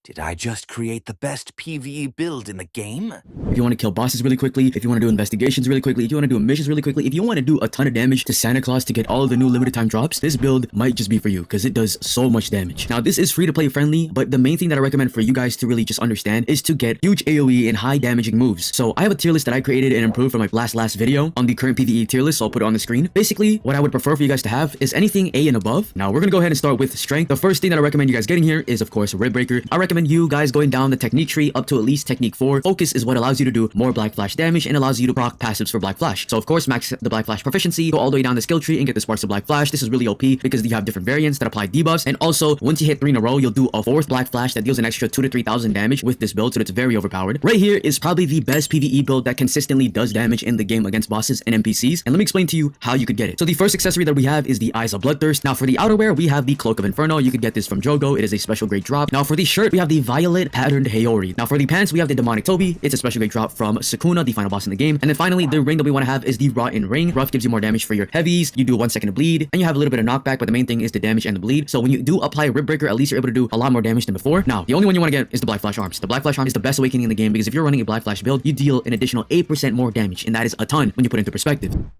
Did I just create the best PvE build in the game? If you want to kill bosses really quickly, if you want to do investigations really quickly, if you want to do missions really quickly, if you want to do a ton of damage to Santa Claus to get all of the new limited time drops, this build might just be for you because it does so much damage. Now, this is free to play friendly, but the main thing that I recommend for you guys to really just understand is to get huge AoE and high damaging moves. So I have a tier list that I created and improved from my last video on the current PvE tier list, so I'll put it on the screen. Basically, what I would prefer for you guys to have is anything A and above. Now, we're going to go ahead and start with strength. The first thing that I recommend you guys getting here is, of course, Rib Breaker. I recommend you guys going down the technique tree up to at least technique 4. Focus is what allows you to do more Black Flash damage and allows you to proc passives for Black Flash. So of course, max the Black Flash proficiency, go all the way down the skill tree and get the Sparks of Black Flash. This is really OP because you have different variants that apply debuffs, and also once you hit 3 in a row, you'll do a 4th Black Flash that deals an extra 2,000 to 3,000 damage with this build, so it's very overpowered. Right here is probably the best PvE build that consistently does damage in the game against bosses and NPCs, and let me explain to you how you could get it. So the first accessory that we have is the Eyes of Bloodthirst. Now for the outerwear, we have the Cloak of Inferno. You could get this from Jogo. It is a special grade drop. Now for the shirt, we have the Violet Patterned Haori. Now for the pants, we have the Demonic Toby. It's a special grade drop from Sukuna, the final boss in the game. And then finally, the ring that we want to have is the Rotten Ring. Rough gives you more damage for your heavies. You do 1 second of bleed, and you have a little bit of knockback, but the main thing is the damage and the bleed. So when you do apply Rib Breaker, at least you're able to do a lot more damage than before. Now, the only one you want to get is the Black Flash Arms. The Black Flash Arms is the best awakening in the game because if you're running a Black Flash build, you deal an additional 8% more damage, and that is a ton when you put it into perspective.